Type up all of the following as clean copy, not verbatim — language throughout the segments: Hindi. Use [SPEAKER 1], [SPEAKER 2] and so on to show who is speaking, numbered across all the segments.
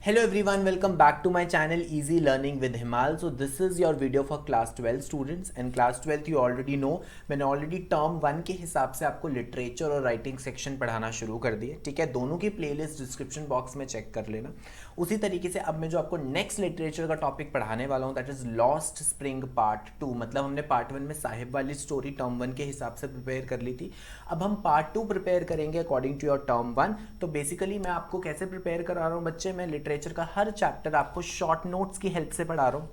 [SPEAKER 1] Hello everyone, welcome back to my channel Easy Learning with Himal. So this is your video for class 12 students and class 12th you already know मैंने ऑलरेडी टर्म 1 के हिसाब से आपको लिटरेचर और राइटिंग सेक्शन पढ़ाना शुरू कर दिए। ठीक है, दोनों की प्लेलिस्ट डिस्क्रिप्शन बॉक्स में चेक कर लेना। उसी तरीके से अब मैं जो आपको नेक्स्ट लिटरेचर का टॉपिक पढ़ाने वाला हूँ that is lost spring part 2। मतलब हमने पार्ट 1 में साहिब वाली स्टोरी टर्म 1 के हिसाब से प्रिपेयर कर ली थी, अब हम पार्ट 2 प्रिपेयर करेंगे अकॉर्डिंग टू योर टर्म 1। तो बेसिकली मैं आपको कैसे प्रिपेयर करा रहा हूँ बच्चे, मैं लिटरेचर का हर चैप्टर आपको शॉर्ट नोट्स की हेल्प से पढ़ा रहा हूँ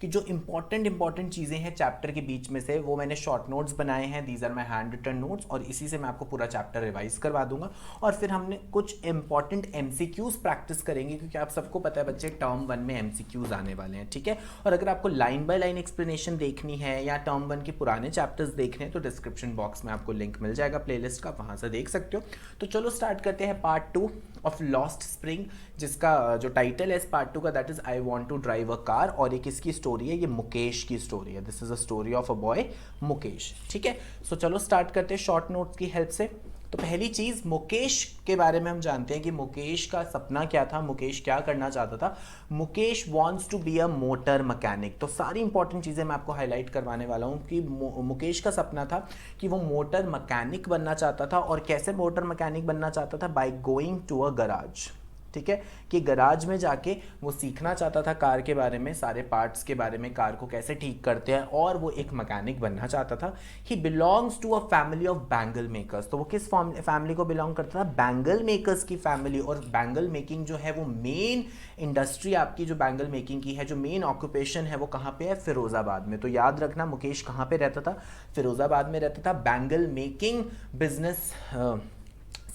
[SPEAKER 1] कि जो इंपॉर्टेंट चीज़ें हैं चैप्टर के बीच में से वो मैंने शॉर्ट नोट्स बनाए हैं। These are my handwritten notes और इसी से मैं आपको पूरा चैप्टर रिवाइज करवा दूंगा। और फिर हमने कुछ इंपॉर्टेंट एमसीक्यूज प्रैक्टिस करेंगे क्योंकि आप सबको पता है बच्चे टर्म 1 में एमसीक्यूज आने वाले हैं। ठीक है, और अगर आपको लाइन बाय लाइन एक्सप्लेनेशन देखनी है या टर्म 1 के पुराने चैप्टर्स देखने हैं तो डिस्क्रिप्शन बॉक्स में आपको लिंक मिल जाएगा प्लेलिस्ट का, वहाँ से देख सकते हो। तो चलो स्टार्ट करते हैं पार्ट 2 ऑफ लॉस्ट स्प्रिंग, जिसका जो टाइटल है इस पार्ट 2 का that is I want to drive a car. और ये किसकी स्टोरी है? ये मुकेश की स्टोरी है। This is a story of a boy Mukesh. ठीक है, सो चलो स्टार्ट करते हैं शॉर्ट नोट्स की हेल्प से। तो पहली चीज मुकेश के बारे में हम जानते हैं कि मुकेश का सपना क्या था, मुकेश क्या करना चाहता था। Mukesh wants to be a motor mechanic. तो सारी इंपॉर्टेंट चीजें मैं आपको हाईलाइट करवाने वाला हूँ कि मुकेश का सपना था कि वो मोटर मैकेनिक बनना चाहता था। और कैसे मोटर मैकेनिक बनना चाहता था? By going to a garage. ठीक है, कि गराज में जाके वो सीखना चाहता था कार के बारे में, सारे पार्ट्स के बारे में, कार को कैसे ठीक करते हैं, और वो एक मैकेनिक बनना चाहता था। He belongs to a family of bangle makers. तो वो किस फैमिली को बिलोंग करता था? बैंगल मेकर्स की फैमिली। और बैंगल मेकिंग जो है वो मेन इंडस्ट्री आपकी जो बैंगल मेकिंग की है, जो मेन ऑक्यूपेशन है वो कहाँ पे है? फिरोजाबाद में। तो याद रखना मुकेश कहाँ पे रहता था? फिरोजाबाद में रहता था। बैंगल मेकिंग बिजनेस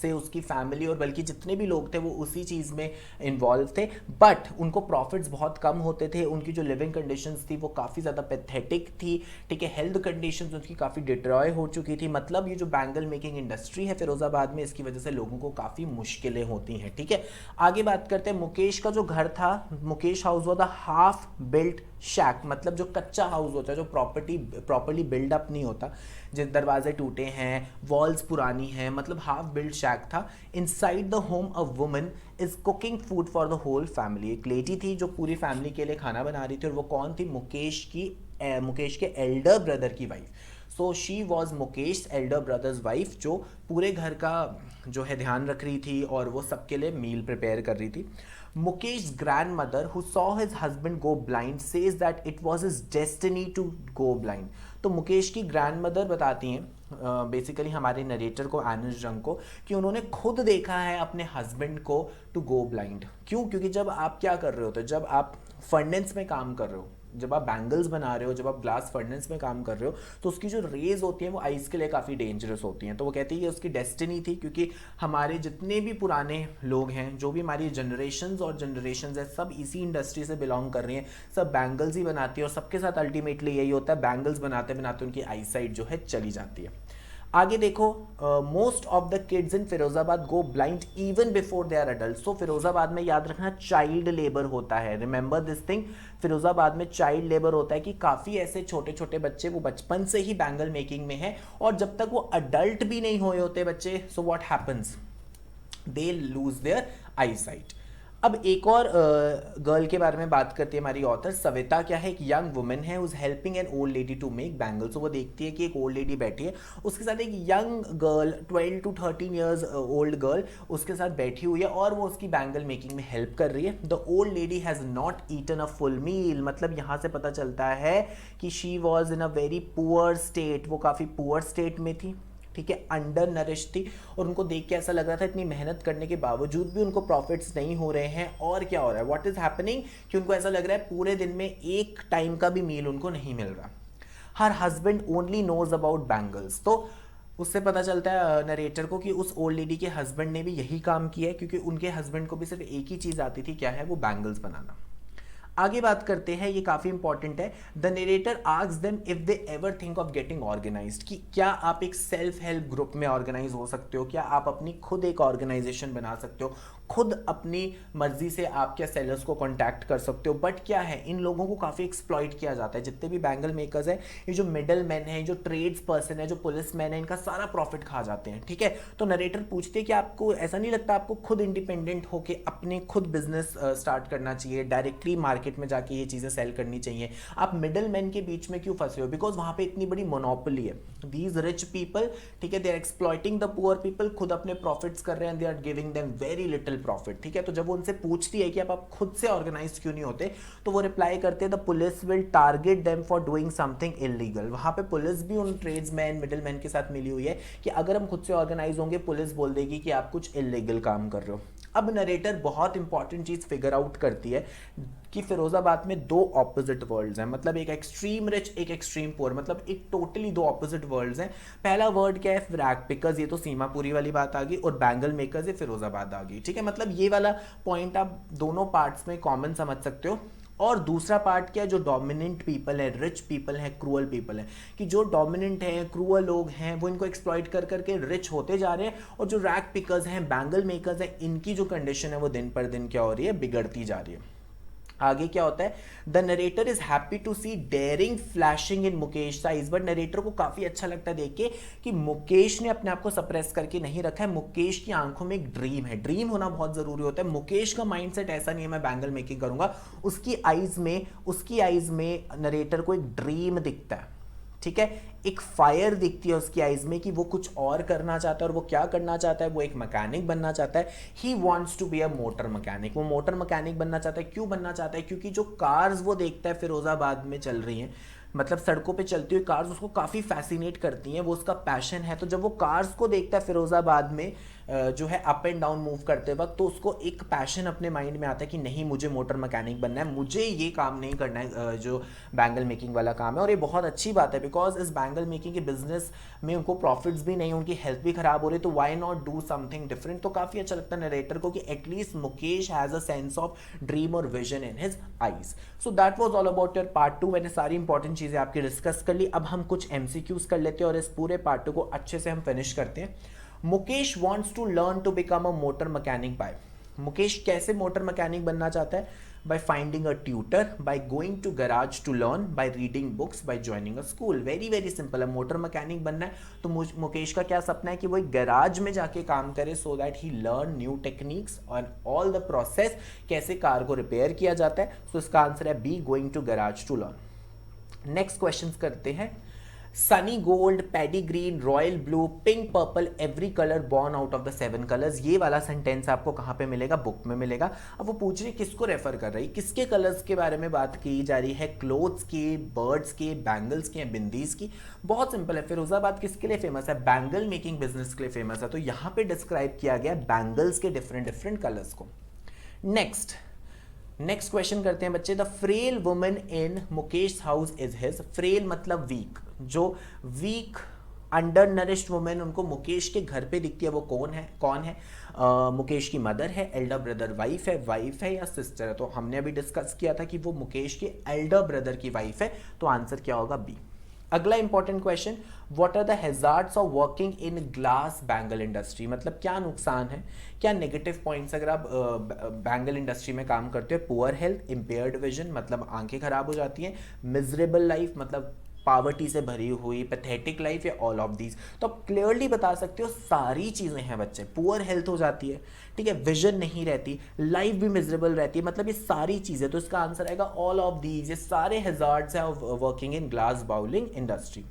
[SPEAKER 1] से उसकी फैमिली और बल्कि जितने भी लोग थे वो उसी चीज़ में इन्वॉल्व थे, बट उनको प्रॉफिट्स बहुत कम होते थे। उनकी जो लिविंग कंडीशंस थी वो काफ़ी ज़्यादा पैथेटिक थी। ठीक है, हेल्थ कंडीशंस उनकी काफ़ी डिट्रॉय हो चुकी थी। मतलब ये जो बैंगल मेकिंग इंडस्ट्री है फिरोज़ाबाद में, इसकी वजह से लोगों को काफ़ी मुश्किलें होती हैं। ठीक है, आगे बात करते हैं। मुकेश का जो घर था, Mukesh house was the half built shack. मतलब जो कच्चा हाउस होता है, जो प्रॉपर्ली बिल्डअप नहीं होता, जिस दरवाजे टूटे हैं, वॉल्स पुरानी हैं, मतलब हाफ बिल्ड शैक था। Inside the home a woman is cooking food for the whole family. एक लेडी थी जो पूरी फैमिली के लिए खाना बना रही थी, और वो कौन थी? मुकेश के एल्डर ब्रदर की wife. So she was Mukesh Elder brother's wife, जो पूरे घर का जो है ध्यान रख रही थी और वो सबके लिए मील प्रिपेयर कर रही थी। Mukesh grandmother who saw his husband go blind says that it was his destiny to go blind. तो मुकेश की ग्रैंड मदर बताती हैं बेसिकली हमारे नरेटर को, एनिस जंग को, कि उन्होंने खुद देखा है अपने हस्बैंड को टू गो ब्लाइंड। क्यों? क्योंकि जब आप क्या कर रहे होते हो, जब आप फर्नेस में काम कर रहे हो, जब आप बैंगल्स बना रहे हो, जब आप ग्लास फर्नेस में काम कर रहे हो, तो उसकी जो रेज होती हैं वो आइस के लिए काफ़ी डेंजरस होती हैं। तो वो कहती है कि उसकी डेस्टिनी थी, क्योंकि हमारे जितने भी पुराने लोग हैं, जो भी हमारी जनरेशन्स और जनरेशन्स है, सब इसी इंडस्ट्री से बिलोंग कर रही हैं, सब बैंगल्स ही बनाती है। और सबके साथ अल्टीमेटली यही होता है, बैंगल्स बनाते बनाते उनकी आई साइट जो है चली जाती है। आगे देखो, most of the kids in Firozabad go blind even before they are adult. So Firozabad में याद रखना चाइल्ड लेबर होता है, रिमेंबर दिस थिंग। फिरोजाबाद में चाइल्ड लेबर होता है कि काफ़ी ऐसे छोटे छोटे बच्चे वो बचपन से ही बैंगल मेकिंग में है, और जब तक वो अडल्ट भी नहीं हुए होते बच्चे, so what happens? They lose their eyesight. अब एक और गर्ल के बारे में बात करती है हमारी ऑथर सविता। क्या है? एक यंग वुमेन है who's helping an old lady to make bangles. तो वो देखती है कि एक ओल्ड लेडी बैठी है, उसके साथ एक young girl 12 to 13 years old girl उसके साथ बैठी हुई है, और वो उसकी बैंगल मेकिंग में हेल्प कर रही है। The old lady has not eaten a full meal. मतलब यहाँ से पता चलता है कि she was in a very poor state, वो काफ़ी पुअर स्टेट में थी। ठीक है, अंडर नरिश थी, और उनको देख के ऐसा लग रहा था इतनी मेहनत करने के बावजूद भी उनको प्रॉफिट्स नहीं हो रहे हैं। और क्या हो रहा है? What is happening? कि उनको ऐसा लग रहा है पूरे दिन में एक टाइम का भी मील उनको नहीं मिल रहा। Her husband only knows about bangles. तो उससे पता चलता है नरेटर को कि उस ओल्ड लेडी के हस्बैंड ने भी यही काम किया है, क्योंकि उनके हस्बैंड को भी सिर्फ एक ही चीज़ आती थी, क्या है? वो बैंगल्स बनाना। आगे बात करते हैं, ये काफी इंपॉर्टेंट है। The narrator asks them if they ever think of getting organised, कि क्या आप एक सेल्फ हेल्प ग्रुप में ऑर्गेनाइज हो सकते हो, क्या आप अपनी खुद एक ऑर्गेनाइजेशन बना सकते हो, खुद अपनी मर्जी से आप क्या सेलर्स को कांटेक्ट कर सकते हो। बट क्या है, इन लोगों को काफ़ी एक्सप्लॉइट किया जाता है। जितने भी बैंगल मेकर्स हैं, ये जो मिडल मैन है, जो ट्रेड्स पर्सन है, जो पुलिस मैन है, इनका सारा प्रॉफिट खा जाते हैं। ठीक है, तो नरेटर पूछते हैं कि आपको ऐसा नहीं लगता आपको खुद इंडिपेंडेंट होके अपने खुद बिजनेस स्टार्ट करना चाहिए, डायरेक्टली मार्केट में जाके ये चीज़ें सेल करनी चाहिए, आप मिडल मैन के बीच में क्यों फंसे हो? बिकॉज वहाँ पे इतनी बड़ी मोनोपोली है। दीज रिच पीपल, ठीक है, they are exploiting the poor people, खुद अपने प्रॉफिट्स कर रहे हैं, they are giving them very little profit. ठीक है, तो जब वो उनसे पूछती है कि आप खुद से ऑर्गेनाइज क्यों नहीं होते, तो वो रिप्लाई करते हैं the police will target them for doing something illegal. वहां पे पुलिस भी उन ट्रेड्समैन मिडिल मैन के साथ मिली हुई है कि अगर हम खुद से ऑर्गेनाइज होंगे, पुलिस बोल देगी कि आप कुछ इलीगल काम कर रहे हो। अब नरेटर बहुत इंपॉर्टेंट चीज फिगर आउट करती है कि फिरोजाबाद में दो ऑपोजिट वर्ल्ड्स हैं, मतलब एक एक्सट्रीम रिच, एक एक्सट्रीम पुअर, मतलब एक टोटली दो ऑपोजिट वर्ल्ड्स हैं। पहला वर्ड क्या है? रैग पिकर्स, ये तो सीमापुरी वाली बात आ गई, और बैंगल मेकर्स ये फिरोजाबाद आ गई। ठीक है, मतलब ये वाला पॉइंट आप दोनों पार्ट्स में कॉमन समझ सकते हो। और दूसरा पार्ट क्या है? जो डोमिनेंट पीपल है, रिच पीपल है, क्रूअल पीपल है, कि जो डोमिनेंट है, क्रूअल लोग हैं, वो इनको एक्सप्लॉइट कर करके रिच होते जा रहे हैं, और जो रैग पिकर्स हैं, बैंगल मेकर्स हैं, इनकी जो कंडीशन है वो दिन पर दिन क्या हो रही है? बिगड़ती जा रही है। आगे क्या होता है? The narrator is happy to see daring flashing in Mukesh eyes. But narrator को काफी अच्छा लगता है देख के कि मुकेश ने अपने आप को सप्रेस करके नहीं रखा है। मुकेश की आंखों में एक ड्रीम है, ड्रीम होना बहुत जरूरी होता है। मुकेश का माइंडसेट ऐसा नहीं है मैं बैंगल मेकिंग करूंगा, उसकी आईज में नरेटर को एक ड्रीम दिखता है। ठीक है, एक फायर दिखती है उसकी आइज में कि वो कुछ और करना चाहता है। और वो क्या करना चाहता है? वो एक मैकेनिक बनना चाहता है। He wants to be a motor mechanic. वो मोटर मैकेनिक बनना चाहता है। क्यों बनना चाहता है? क्योंकि जो कार्स वो देखता है फिरोजाबाद में चल रही हैं, मतलब सड़कों पे चलती हुई कार्स उसको काफ़ी फैसिनेट करती हैं, वो उसका पैशन है। तो जब वो कार्स को देखता है फिरोजाबाद में जो है अप एंड डाउन मूव करते वक्त, तो उसको एक पैशन अपने माइंड में आता है कि नहीं, मुझे मोटर मैकेनिक बनना है, मुझे ये काम नहीं करना है जो बैंगल मेकिंग वाला काम है। और ये बहुत अच्छी बात है, बिकॉज इस बैंगल मेकिंग के बिजनेस में उनको प्रॉफिट्स भी नहीं, उनकी हेल्थ भी खराब हो रही है, तो why not do something different. तो काफ़ी अच्छा लगता है नरेटर को कि at least Mukesh has a sense of dream और vision in his eyes. So that was all about your part 2। मैंने सारी इंपॉर्टेंट चीज़ें आपकी डिस्कस कर ली। अब हम कुछ MCQs कर लेते हैं और इस पूरे पार्ट 2 को अच्छे से हम फिनिश करते हैं। Mukesh wants to learn to become a motor mechanic by. Mukesh कैसे मोटर मैकेनिक बनना चाहता है? By finding a tutor, by going to garage to learn, by reading books, by joining a school. Very very simple है। मोटर मैकेनिक बनना है तो मुकेश का क्या सपना है कि वो एक गैराज में जाके काम करे, so that he learn new techniques और ऑल द प्रोसेस, कैसे कार को रिपेयर किया जाता है। सो इसका आंसर है B, going to garage to learn. Next question करते हैं। Sunny gold, paddy green, royal blue, pink, purple, every colour born out of the 7 colours. ये वाला सेंटेंस आपको कहाँ पे मिलेगा? बुक में मिलेगा। अब वो पूछ रही है किसको रेफर कर रही है, किसके कलर्स के बारे में बात की जा रही है? क्लोथ्स के, बर्ड्स के, बैंगल्स के, बिंदीज की। बहुत सिंपल है। फिरोजाबाद किसके लिए फेमस है? बैंगल मेकिंग बिजनेस के लिए फेमस है। तो यहाँ पे डिस्क्राइब किया गया बैंगल्स के डिफरेंट डिफरेंट कलर्स को। नेक्स्ट क्वेश्चन करते हैं बच्चे। The frail woman in Mukesh house is his. Frail मतलब वीक, जो वीक अंडर नरिश्ड वुमेन उनको मुकेश के घर पे दिखती है, वो कौन है? मुकेश की मदर है, एल्डर ब्रदर वाइफ है या सिस्टर है? तो हमने अभी डिस्कस किया था कि वो मुकेश के एल्डर ब्रदर की वाइफ है, तो आंसर क्या होगा? बी। अगला important question, what are the hazards of working in glass bangle industry. मतलब क्या नुकसान है, क्या नेगेटिव पॉइंट्स अगर आप बैंगल इंडस्ट्री में काम करते हो? पुअर हेल्थ, इम्पेयर्ड विजन मतलब आंखें खराब हो जाती हैं, मिजरेबल लाइफ मतलब पावर्टी से भरी हुई, पैथेटिक लाइफ, या ऑल ऑफ दीज। तो आप क्लियरली बता सकते हो सारी चीजें हैं बच्चे। पुअर हेल्थ हो जाती है, ठीक है, विजन नहीं रहती, लाइफ भी मिजरेबल रहती है, मतलब ये सारी चीजें। तो इसका आंसर आएगा ऑल ऑफ दीज। ये सारे हैजार्ड्स हैं working in glass bowling industry.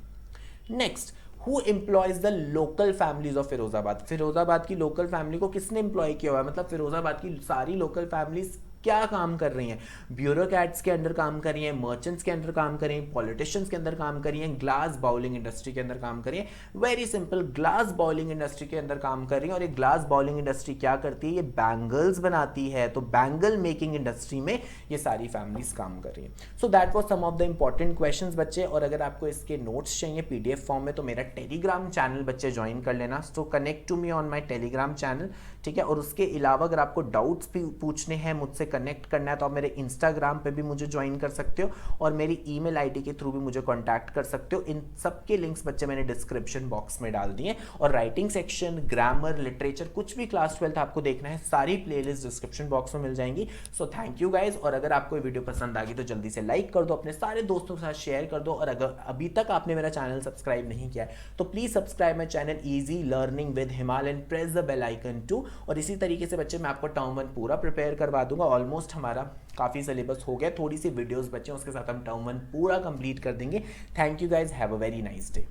[SPEAKER 1] Next, who employees the local families of Firozabad. Firozabad की लोकल फैमिली को किसने एम्प्लॉय किया हुआ है? मतलब फिरोजाबाद की सारी लोकल फैमिलीज क्या काम कर रही हैं? ब्यूरोक्रेट्स के अंडर काम कर रही हैं, मर्चेंट्स के अंडर काम कर रही हैं, पॉलिटिशियंस के अंदर काम कर रही हैं, ग्लास बाउलिंग इंडस्ट्री के अंदर काम कर रही हैं। Very simple, glass bowling industry के अंदर काम कर रही हैं। और ये ग्लास बाउलिंग इंडस्ट्री क्या करती है? ये बैंगल्स बनाती है। तो बैंगल मेकिंग इंडस्ट्री में ये सारी फैमिलीज काम कर रही हैं। So that was some of the important questions बच्चे। और अगर आपको इसके नोट्स चाहिए PDF फॉर्म में, तो मेरा टेलीग्राम चैनल बच्चे ज्वाइन कर लेना। So connect to me on my Telegram channel, ठीक है। और उसके अलावा अगर आपको डाउट्स भी पूछने हैं मुझसे कनेक्ट करना है तो आप मेरे इंस्टाग्राम पे भी मुझे ज्वाइन कर सकते हो और मेरी ईमेल आईडी के थ्रू भी मुझे कांटेक्ट कर सकते हो। इन सब के लिंक्स बच्चे मैंने डिस्क्रिप्शन बॉक्स में डाल दिए। और राइटिंग सेक्शन, ग्रामर, लिटरेचर, कुछ भी क्लास 12 आपको देखना है, सारी प्लेलिस्ट डिस्क्रिप्शन बॉक्स में मिल जाएंगी। So thank you guys. और अगर आपको ये वीडियो पसंद आ गई तो जल्दी से लाइक कर दो, अपने सारे दोस्तों के साथ शेयर कर दो। और अगर अभी तक आपने मेरा चैनल सब्सक्राइब नहीं किया है तो please subscribe my channel easy learning with Himal and press the bell icon too. और इसी तरीके से बच्चे मैं आपको टर्म 1 पूरा प्रिपेयर करवा दूंगा। ऑलमोस्ट हमारा काफ़ी सिलेबस हो गया, थोड़ी सी वीडियोस बचे, उसके साथ हम टर्म 1 पूरा कंप्लीट कर देंगे। Thank you guys, have a very nice day.